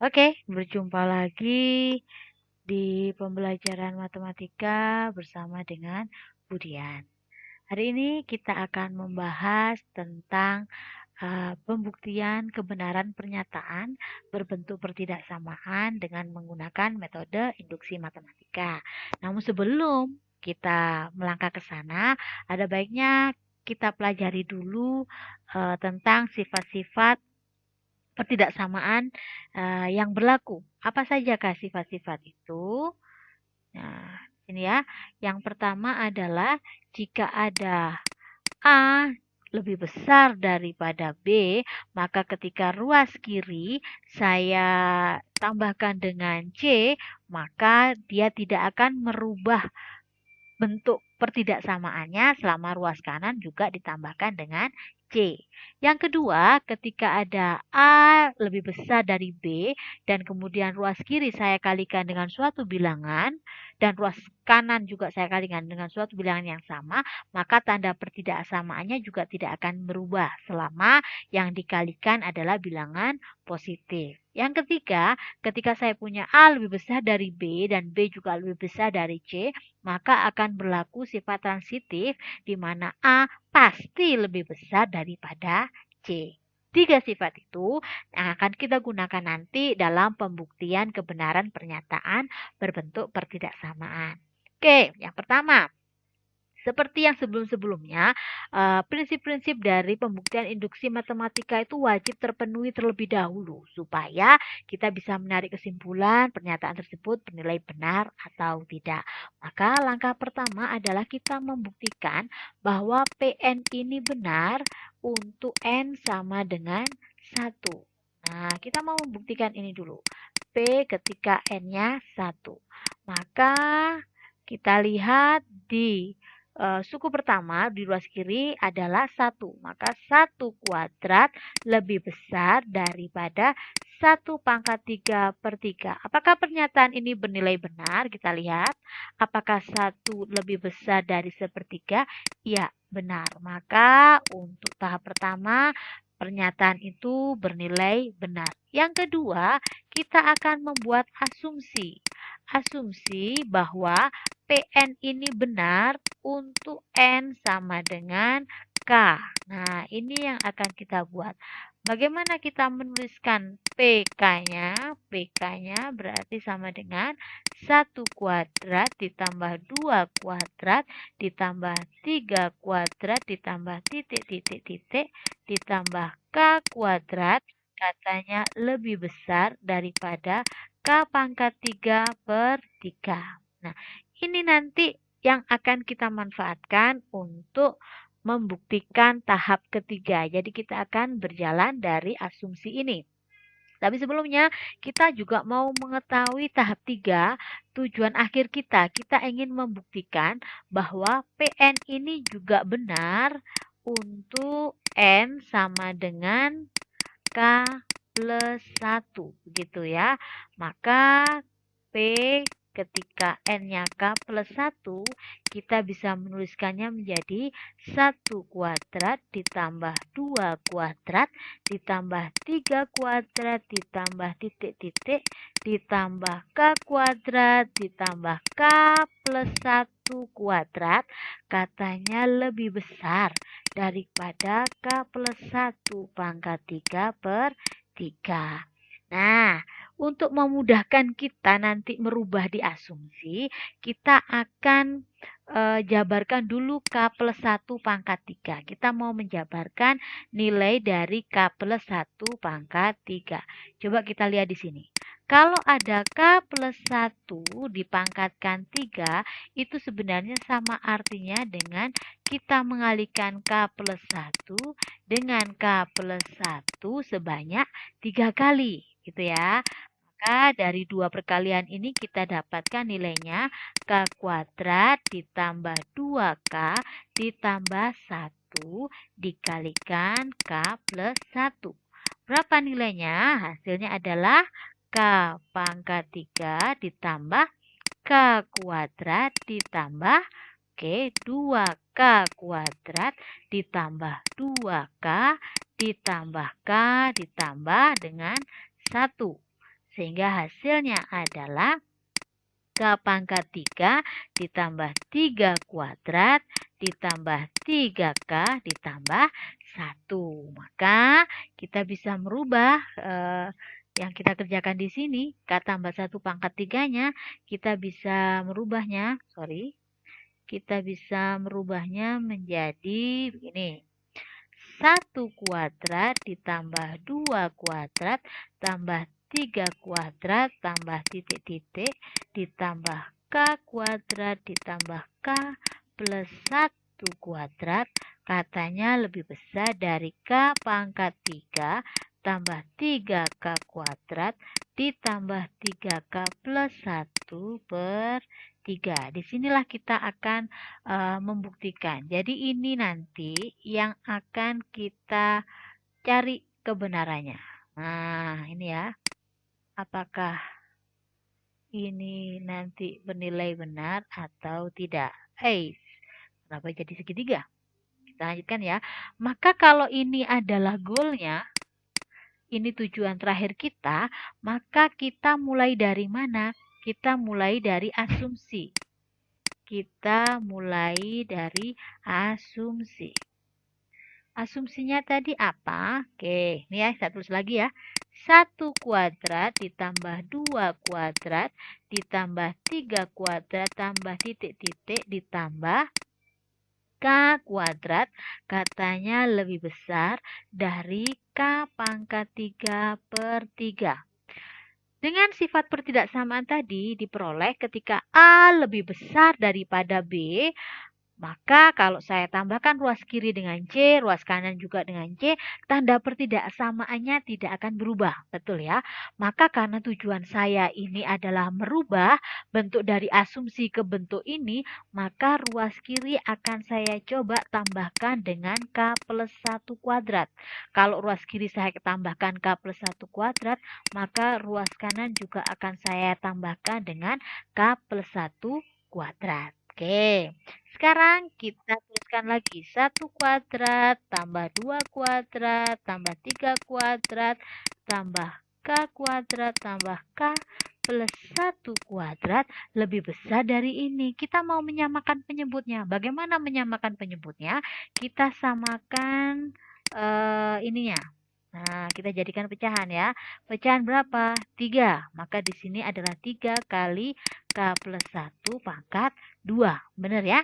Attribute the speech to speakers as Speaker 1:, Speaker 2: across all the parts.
Speaker 1: Oke, berjumpa lagi di pembelajaran matematika bersama dengan Budian. Hari ini kita akan membahas tentang pembuktian kebenaran pernyataan berbentuk pertidaksamaan dengan menggunakan metode induksi matematika. Namun sebelum kita melangkah ke sana, ada baiknya kita pelajari dulu tentang sifat-sifat pertidaksamaan yang berlaku. Apa sajakah sifat-sifat itu? Nah, ini ya. Yang pertama adalah jika ada A lebih besar daripada B, maka ketika ruas kiri saya tambahkan dengan C, maka dia tidak akan merubah bentuk pertidaksamaannya selama ruas kanan juga ditambahkan dengan C. Yang kedua, ketika ada A lebih besar dari B dan kemudian ruas kiri saya kalikan dengan suatu bilangan dan ruas kanan juga saya kalikan dengan suatu bilangan yang sama, maka tanda pertidaksamaannya juga tidak akan berubah selama yang dikalikan adalah bilangan positif. Yang ketiga, ketika saya punya A lebih besar dari B dan B juga lebih besar dari C, maka akan berlaku sifat transitif di mana A pasti lebih besar daripada C. Tiga sifat itu yang akan kita gunakan nanti dalam pembuktian kebenaran pernyataan berbentuk pertidaksamaan. Oke, yang pertama, seperti yang sebelum-sebelumnya, prinsip-prinsip dari pembuktian induksi matematika itu wajib terpenuhi terlebih dahulu supaya kita bisa menarik kesimpulan pernyataan tersebut bernilai benar atau tidak. Maka langkah pertama adalah kita membuktikan bahwa Pn ini benar untuk N sama dengan 1. Nah, kita mau membuktikan ini dulu. P ketika N-nya 1. Maka kita lihat di suku pertama di ruas kiri adalah 1. Maka 1 kuadrat lebih besar daripada 1 pangkat 3 per 3. Apakah pernyataan ini bernilai benar? Kita lihat. Apakah 1 lebih besar dari sepertiga? Iya, benar. Maka untuk tahap pertama, pernyataan itu bernilai benar. Yang kedua, kita akan membuat asumsi. Asumsi bahwa Pn ini benar untuk N sama dengan K. Nah, ini yang akan kita buat. Bagaimana kita menuliskan PK-nya? PK-nya berarti sama dengan 1 kuadrat ditambah 2 kuadrat ditambah 3 kuadrat ditambah titik-titik-titik ditambah K kuadrat katanya lebih besar daripada K pangkat 3 per 3. Nah, ini nanti yang akan kita manfaatkan untuk membuktikan tahap ketiga. Jadi kita akan berjalan dari asumsi ini. Tapi sebelumnya kita juga mau mengetahui tahap 3, tujuan akhir kita. Kita ingin membuktikan bahwa Pn ini juga benar untuk N sama dengan K plus 1. Begitu ya. Maka P ketika N-nya K plus 1, kita bisa menuliskannya menjadi 1 kuadrat ditambah 2 kuadrat ditambah 3 kuadrat ditambah titik-titik ditambah K kuadrat ditambah K plus 1 kuadrat katanya lebih besar daripada K plus 1 pangkat 3 per 3. Nah, untuk memudahkan kita nanti merubah di asumsi, kita akan jabarkan dulu K plus 1 pangkat 3. Kita mau menjabarkan nilai dari K plus 1 pangkat 3. Coba kita lihat di sini. Kalau ada K plus 1 dipangkatkan 3, itu sebenarnya sama artinya dengan kita mengalihkan K plus 1 dengan K plus 1 sebanyak 3 kali. Gitu ya. Maka dari dua perkalian ini kita dapatkan nilainya K kuadrat ditambah 2K ditambah 1 dikalikan K plus 1. Berapa nilainya? Hasilnya adalah K pangkat 3 ditambah K kuadrat ditambah 2K kuadrat ditambah 2K ditambah K ditambah dengan 1. Sehingga hasilnya adalah K pangkat 3 ditambah 3 kuadrat ditambah 3K ditambah 1. Maka kita bisa merubah yang kita kerjakan di sini, K tambah 1 pangkat 3-nya, kita bisa merubahnya, kita bisa merubahnya menjadi begini. 1 kuadrat ditambah 2 kuadrat tambah 3 kuadrat tambah titik-titik ditambah K kuadrat ditambah K plus 1 kuadrat katanya lebih besar dari K pangkat 3 tambah 3K kuadrat ditambah 3K plus 1 per 3. Disinilah kita akan membuktikan. Jadi ini nanti yang akan kita cari kebenarannya. Nah, ini ya. Apakah ini nanti bernilai benar atau tidak? Kenapa jadi segitiga? Kita lanjutkan ya. Maka kalau ini adalah goalnya, ini tujuan terakhir kita, maka kita mulai dari mana? Kita mulai dari asumsi. Asumsinya tadi apa? Oke, ini ya, saya tulis lagi ya. 1 kuadrat ditambah 2 kuadrat ditambah 3 kuadrat tambah titik-titik ditambah K kuadrat katanya lebih besar dari K pangkat 3 per 3. Dengan sifat pertidaksamaan tadi diperoleh ketika A lebih besar daripada B, maka kalau saya tambahkan ruas kiri dengan C, ruas kanan juga dengan C, tanda pertidaksamaannya tidak akan berubah. Betul ya? Maka karena tujuan saya ini adalah merubah bentuk dari asumsi ke bentuk ini, maka ruas kiri akan saya coba tambahkan dengan K plus 1 kuadrat. Kalau ruas kiri saya tambahkan K plus 1 kuadrat, maka ruas kanan juga akan saya tambahkan dengan K plus 1 kuadrat. Oke. Sekarang kita tuliskan lagi 1 kuadrat tambah 2 kuadrat tambah 3 kuadrat tambah K kuadrat tambah K plus 1 kuadrat lebih besar dari ini. Kita mau menyamakan penyebutnya. Bagaimana menyamakan penyebutnya? Kita samakan ininya. Nah, kita jadikan pecahan ya. Pecahan berapa? 3. Maka di sini adalah 3 kali K plus 1 pangkat 2. Benar ya?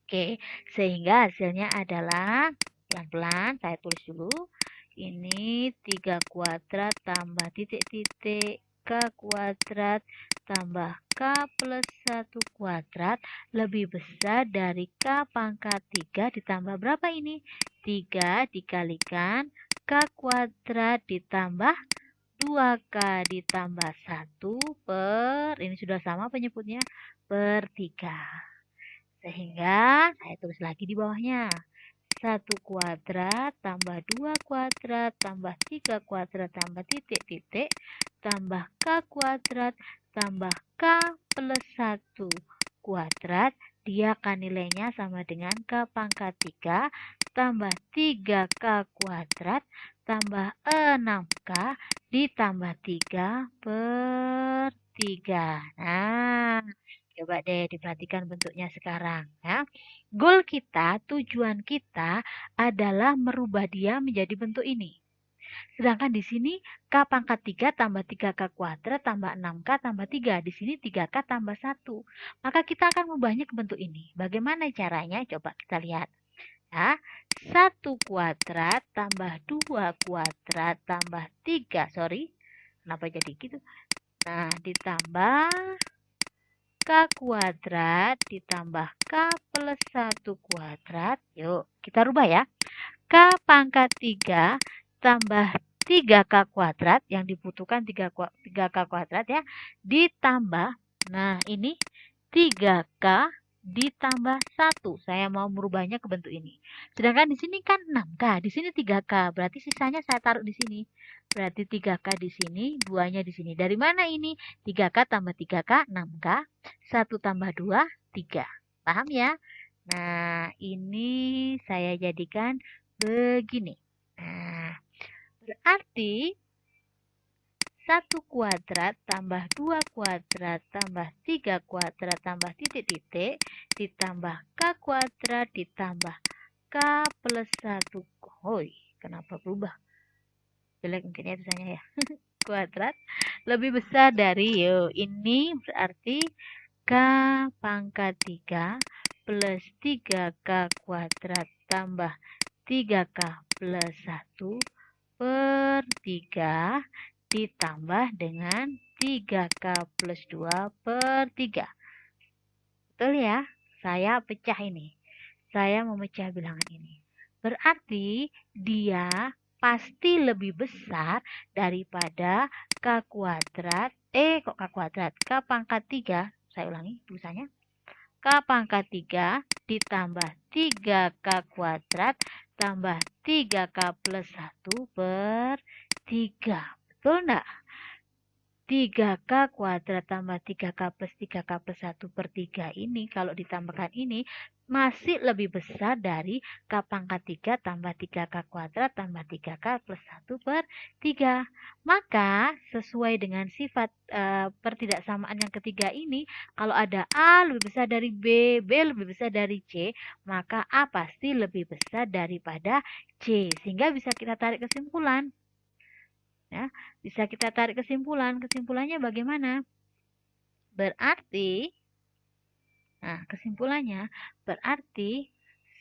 Speaker 1: Oke, sehingga hasilnya adalah, pelan-pelan saya tulis dulu. Ini 3 kuadrat tambah titik-titik K kuadrat tambah K plus 1 kuadrat lebih besar dari K pangkat 3 ditambah berapa ini? 3 dikalikan K kuadrat ditambah 2K ditambah 1 per, ini sudah sama penyebutnya, per 3. Sehingga saya tulis lagi di bawahnya. 1 kuadrat tambah 2 kuadrat tambah 3 kuadrat tambah titik-titik tambah K kuadrat tambah K plus 1 kuadrat. Dia akan nilainya sama dengan K pangkat 3 tambah 3K kuadrat tambah 6K ditambah 3 per 3. Nah, coba deh diperhatikan bentuknya sekarang ya. Goal kita, tujuan kita adalah merubah dia menjadi bentuk ini. Sedangkan di sini K pangkat 3 tambah 3K kuadrat tambah 6K tambah 3. Di sini 3K tambah 1. Maka kita akan mengubahnya ke bentuk ini. Bagaimana caranya? Coba kita lihat. Ya, 1 kuadrat tambah 2 kuadrat tambah 3. Kenapa jadi gitu? Nah, ditambah K kuadrat ditambah K plus 1 kuadrat. Yuk, kita rubah ya. K pangkat 3 tambah 3K kuadrat, yang dibutuhkan 3K kuadrat ya, ditambah, nah ini 3K ditambah 1. Saya mau merubahnya ke bentuk ini. Sedangkan di sini kan 6K, di sini 3K. Berarti sisanya saya taruh di sini. Berarti 3K di sini, 2-nya di sini. Dari mana ini? 3K tambah 3K, 6K. 1 tambah 2, 3. Paham ya? Nah, ini saya jadikan begini. Nah, berarti 1 kuadrat tambah 2 kuadrat tambah 3 kuadrat tambah titik-titik ditambah K kuadrat ditambah K plus 1. Hoi, kenapa berubah? Jelek mungkin ya tulisannya ya. Kuadrat lebih besar dari ini berarti K pangkat 3 plus 3K kuadrat tambah 3K plus 1 per 3 ditambah dengan 3K plus 2 per 3. Betul ya? Saya pecah ini. Saya memecah bilangan ini. Berarti dia pasti lebih besar daripada K kuadrat. Kok K kuadrat? K pangkat 3. Saya ulangi tulisannya. K pangkat 3 ditambah 3K kuadrat tambah 3K plus 1 per 3. Betul enggak? 3K kuadrat tambah 3K plus 3K plus 1 per 3 ini kalau ditambahkan ini masih lebih besar dari K pangkat 3 tambah 3K kuadrat tambah 3K plus 1 per 3. Maka sesuai dengan sifat pertidaksamaan yang ketiga ini, kalau ada A lebih besar dari B, B lebih besar dari C, maka A pasti lebih besar daripada C. Sehingga bisa kita tarik kesimpulan. Ya, bisa kita tarik kesimpulan. Kesimpulannya bagaimana? Berarti, kesimpulannya berarti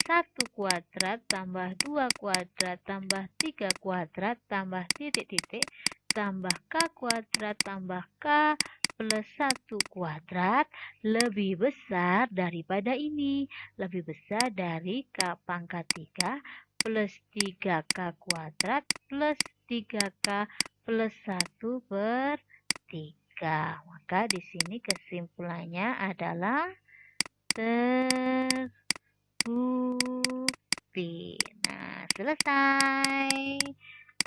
Speaker 1: 1 kuadrat tambah 2 kuadrat tambah 3 kuadrat tambah titik-titik tambah K kuadrat tambah K plus 1 kuadrat lebih besar daripada ini. Lebih besar dari K pangkat 3 plus 3K kuadrat plus 3K plus 1 per 3. Maka di sini kesimpulannya adalah terbukti. Nah, selesai.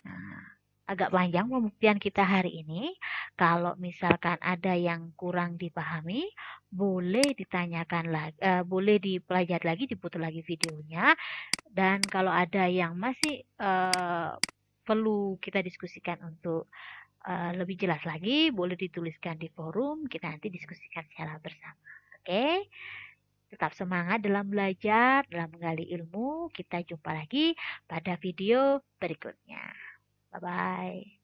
Speaker 1: Nah, agak panjang pembuktian kita hari ini. Kalau misalkan ada yang kurang dipahami, boleh ditanyakan lagi, boleh dipelajari lagi, diputar lagi videonya. Dan kalau ada yang masih perlu kita diskusikan untuk lebih jelas lagi, boleh dituliskan di forum, kita nanti diskusikan secara bersama. Oke? Tetap semangat dalam belajar, dalam menggali ilmu. Kita jumpa lagi pada video berikutnya. Bye-bye.